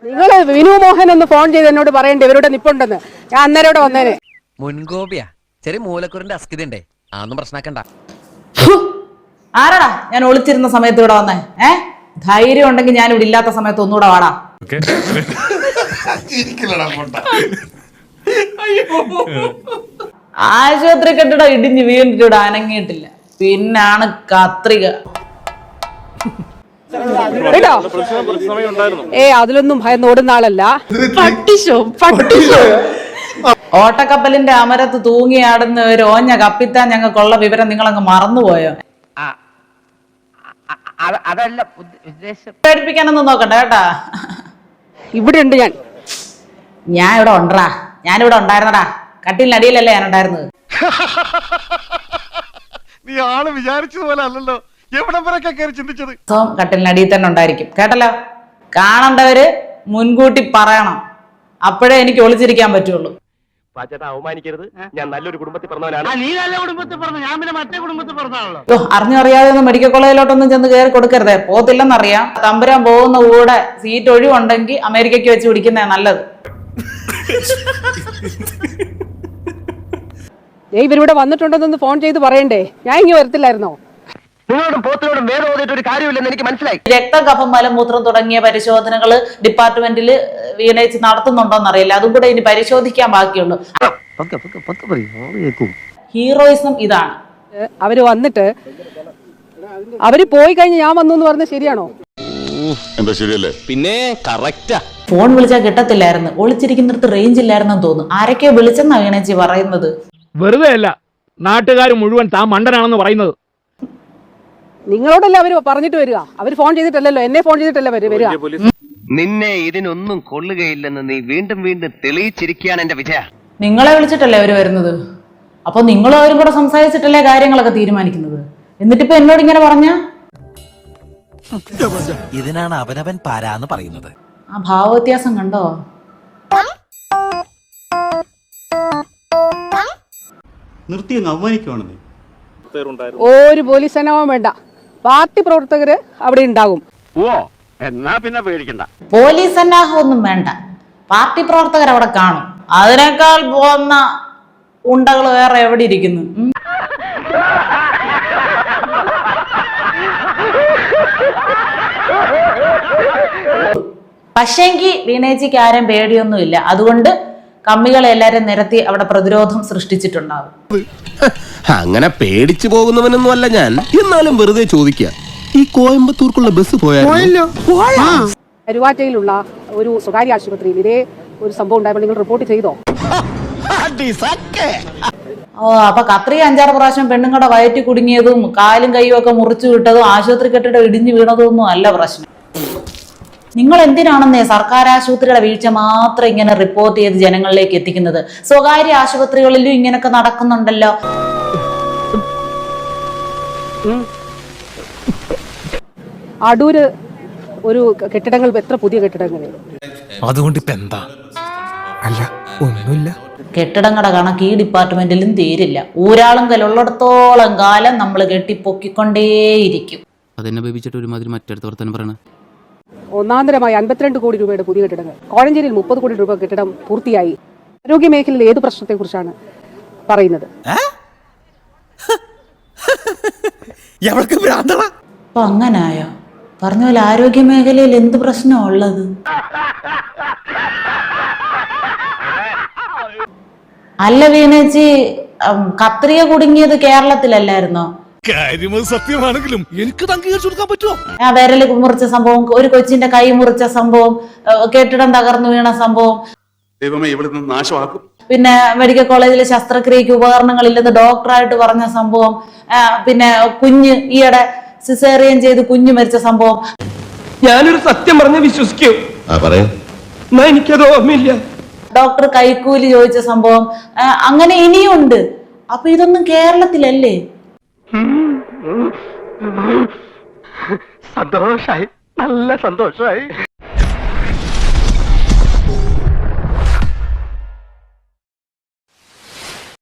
നിങ്ങള് വിനു മോഹൻ ഒന്ന് ഫോൺ ചെയ്ത് എന്നോട് പറയണ്ടേ ഇവരുടെ നിപ്പുണ്ടെന്ന്. ഞാൻ അന്നേരം ഇവിടെ വന്നേനെ. മുൻകോപിയാ, ചെറിയ മൂലക്കുറിന്റെ അസ്കിതണ്ടേ, അതൊന്നും പ്രശ്നമാക്കണ്ട. ആരാടാ ഞാൻ ഒളിച്ചിരുന്ന സമയത്ത് ഇവിടെ വന്നേ? ധൈര്യം ഉണ്ടെങ്കിൽ ഞാൻ ഇവിടെ ഇല്ലാത്ത സമയത്ത് ഒന്നുകൂടെ വാടാ. ആശുപത്രി കെട്ടിടം ഇടിഞ്ഞ് വീണിട്ട് ഇവിടെ അനങ്ങിയിട്ടില്ല, പിന്നാണ് കത്രിക. അതിലൊന്നും ഭയന്ന് ഓടുന്ന ആളല്ല. ഓട്ടക്കപ്പലിന്റെ അമരത്ത് തൂങ്ങിയാടുന്ന ഒരു ഓഞ്ഞ കപ്പിത്താൻ ഞങ്ങൾക്കുള്ള വിവരം നിങ്ങളങ്ങ് മറന്നുപോയോ? അതല്ല ഉദ്ദേശം. പേടിപ്പിക്കാനൊന്നും നോക്കണ്ട കേട്ടാ. ഇവിടെ ഉണ്ട് ഞാൻ ഇവിടെ ഉണ്ടാ, ഞാനിവിടെ ഉണ്ടായിരുന്നടാ. കട്ടിലിനടിയിലല്ലേ ഞാൻ ഉണ്ടായിരുന്നത്. നീ ആള് വിചാരിച്ചതുപോലെ അല്ലല്ലോ, എവിടം വരെയൊക്കെ കയറി ചിന്തിച്ചത്. കട്ടിലിനടിയിൽ തന്നെ ഉണ്ടായിരിക്കും കേട്ടല്ലോ. കാണണ്ടവര് മുൻകൂട്ടി പറയണം, അപ്പോഴേ എനിക്ക് ഒളിച്ചിരിക്കാൻ പറ്റുള്ളൂ. അവമാനിക്കരുത്, ഞാൻ നല്ലൊരു കുടുംബത്തിൽ പറഞ്ഞവനാണ്. നീ നല്ല കുടുംബത്തിൽ പറഞ്ഞു, ഞാൻ പിന്നെ മറ്റേ കുടുംബത്തിൽ പറഞ്ഞാണല്ലോ. അറിഞ്ഞു അറിയാതെ ഒന്നും മെഡിക്കൽ കോളേജിലോട്ടൊന്നും ചെന്ന് കയറി കൊടുക്കരുതേ, പോത്തില്ലെന്നറിയാം. തമ്പുരാൻ പോകുന്ന കൂടെ സീറ്റ് ഒഴിവുണ്ടെങ്കിൽ അമേരിക്കയ്ക്ക് വെച്ച് പിടിക്കുന്നേ നല്ലത്. ഇവരിവിടെ വന്നിട്ടുണ്ടെന്നൊന്ന് ഫോൺ ചെയ്ത് പറയണ്ടേ? ഞാൻ ഇങ്ങനെ വരത്തില്ലായിരുന്നോ? നിങ്ങളോടും പോത്തിനോടും വേറെ ഓതിയിട്ട് ഒരു കാര്യമില്ലെന്ന് എനിക്ക് മനസ്സിലായി. രക്തം, കഫം, മലമൂത്രം തുടങ്ങിയ പരിശോധനകൾ ഡിപ്പാർട്ട്മെന്റിൽ വീണേച്ച് നടത്തുന്നുണ്ടോന്ന് അറിയില്ല. അതും കൂടെ ഇനി പരിശോധിക്കാൻ ബാക്കിയുള്ളൂ. ഹീറോയിസം ഇതാണ്. അവര് വന്നിട്ട് അവര് പോയി കഴിഞ്ഞ് ഞാൻ വന്നു എന്ന് പറഞ്ഞത് ശരിയാണോ? എന്താ ശരിയല്ലേ? പിന്നെ കറക്റ്റാ. ഫോൺ വിളിച്ചാൽ കിട്ടത്തില്ലായിരുന്നു, ഒളിച്ചിരിക്കുന്നിടത്ത് റേഞ്ച് ഇല്ലായിരുന്നെന്ന് തോന്നുന്നു. ആരൊക്കെയോ വിളിച്ചെന്നാ വീണേച്ചി പറയുന്നത്. വെറുതെ അല്ല, നാട്ടുകാർ മുഴുവൻ താൻ മണ്ടനാണെന്ന് പറയുന്നത്. നിങ്ങളോടല്ലേ അവര് പറഞ്ഞിട്ട് വരിക, അവര് ഫോൺ ചെയ്തിട്ടല്ലല്ലോ, എന്നെ ഫോൺ ചെയ്തിട്ടല്ലേ വരിക. നിന്നെ ഇതിനൊന്നും കൊള്ളുകയില്ലെന്ന് നീ വീണ്ടും വീണ്ടും തെളിയിച്ചിരിക്കുകയാണ് എന്റെ വിജയ. നിങ്ങളെ വിളിച്ചിട്ടല്ലേ അവര് വരുന്നത്? അപ്പൊ നിങ്ങളും അവരും കൂടെ സംസാരിച്ചിട്ടല്ലേ കാര്യങ്ങളൊക്കെ തീരുമാനിക്കുന്നത്? എന്നിട്ടിപ്പോ എന്നോട് ഇങ്ങനെ പറഞ്ഞ ഇതിനാണ് അവനവൻ പാരാന്ന് പറയുന്നത്. ആ ഭാവവ്യത്യാസം കണ്ടോ? നിർത്തി അങ്ങ് അവമാനിക്കുവാണ്. ഒരു പോലീസ് സേനാവും വേണ്ട, പാർട്ടി പ്രവർത്തകര് അവിടെ ഉണ്ടാകും. ഓ, എന്നാ പിന്നെ പേടിക്കണ്ട. പോലീസ് സന്നാഹം ഒന്നും വേണ്ട, പാർട്ടി പ്രവർത്തകർ അവിടെ കാണും. അതിനേക്കാൾ പോകുന്ന ഉണ്ടകൾ വേറെ എവിടെ ഇരിക്കുന്നു? പക്ഷേങ്കി വീണേച്ചിക്ക് ആരും പേടിയൊന്നുമില്ല. അതുകൊണ്ട് കമ്മികളെ എല്ലാരും നിരത്തി അവിടെ പ്രതിരോധം സൃഷ്ടിച്ചിട്ടുണ്ടാവും. അങ്ങനെ പേടിച്ചു പോകുന്നവനൊന്നും അല്ല ഞാൻ. എന്നാലും വെറുതെ ചോദിക്കുക, ഈ കോയമ്പത്തൂർക്കുള്ള ബസ് പോയാലോ? കരുവാറ്റയിലുള്ള ഒരു സ്വകാര്യ ആശുപത്രിയിൽ ഇതേ ഒരു സംഭവം ഉണ്ടായപ്പോൾ നിങ്ങൾ റിപ്പോർട്ട് ചെയ്തോ? അപ്പൊ കത്രി 5-6 പ്രാവശ്യം പെണ്ണുങ്ങളുടെ വയറ്റി കുടുങ്ങിയതും കാലും കൈയും ഒക്കെ മുറിച്ചു വിട്ടതും ആശുപത്രി കെട്ടിടം ഇടിഞ്ഞു വീണതും ഒന്നും അല്ല പ്രശ്നം. നിങ്ങൾ എന്തിനാണെന്നേ സർക്കാർ ആശുപത്രിയുടെ വീഴ്ച മാത്രം ഇങ്ങനെ റിപ്പോർട്ട് ചെയ്ത് ജനങ്ങളിലേക്ക് എത്തിക്കുന്നത്? സ്വകാര്യ ആശുപത്രികളിലും ഇങ്ങനൊക്കെ നടക്കുന്നുണ്ടല്ലോ. അടൂര് ഒരു കെട്ടിടങ്ങൾ, എത്ര പുതിയ കെട്ടിടങ്ങൾ. അതുകൊണ്ട് ഇപ്പൊ എന്താ? അല്ല ഒന്നുമില്ല. കെട്ടിടങ്ങളുടെ കണക്ക് ഈ ഡിപ്പാർട്ട്മെന്റിലും തീരില്ല. ഊരാളും കല്ലുള്ളിടത്തോളം കാലം നമ്മൾ കെട്ടിപ്പൊക്കിക്കൊണ്ടേയിരിക്കും. അതെന്നെ ബേബിച്ചിട്ട് ഒരുമാതിരി മറ്റടുത്ത് വർത്താനം പറയണ. ഒന്നാന്തരമായി 52 കോടി രൂപയുടെ പുതിയ കെട്ടിടങ്ങൾ. കോഴഞ്ചേരിയിൽ 30 കോടി രൂപ കെട്ടിടം പൂർത്തിയായി. ആരോഗ്യ മേഖലയിൽ ഏത് പ്രശ്നത്തെ കുറിച്ചാണ് പറയുന്നത്? അപ്പൊ അങ്ങനായോ? പറഞ്ഞ പോലെ ആരോഗ്യ മേഖലയിൽ എന്ത് പ്രശ്നമാ ഉള്ളത്? അല്ല വീണേച്ചി, കത്രിക കുടുങ്ങിയത് കേരളത്തിലല്ലായിരുന്നോ? സത്യമാണെങ്കിലും എനിക്ക് അംഗീകരിച്ചു കൊടുക്കാൻ പറ്റുമോ? വിരല് മുറിച്ച സംഭവം, ഒരു കൊച്ചിന്റെ കൈ മുറിച്ച സംഭവം, കെട്ടിടം തകർന്നു വീണ സംഭവം, പിന്നെ മെഡിക്കൽ കോളേജിലെ ശസ്ത്രക്രിയക്ക് ഉപകരണങ്ങളില്ലെന്ന് ഡോക്ടറായിട്ട് പറഞ്ഞ സംഭവം, പിന്നെ കുഞ്ഞ് ഈയിടെ സിസേറിയൻ ചെയ്ത് കുഞ്ഞു മരിച്ച സംഭവം. ഞാനൊരു സത്യം പറഞ്ഞ് വിശ്വസിക്കൂ, എനിക്കത് ഓർമ്മയില്ല. ഡോക്ടർ കൈക്കൂലി ചോദിച്ച സംഭവം, അങ്ങനെ ഇനിയുണ്ട്. അപ്പൊ ഇതൊന്നും കേരളത്തിലല്ലേ? സന്തോഷായി, നല്ല സന്തോഷായി.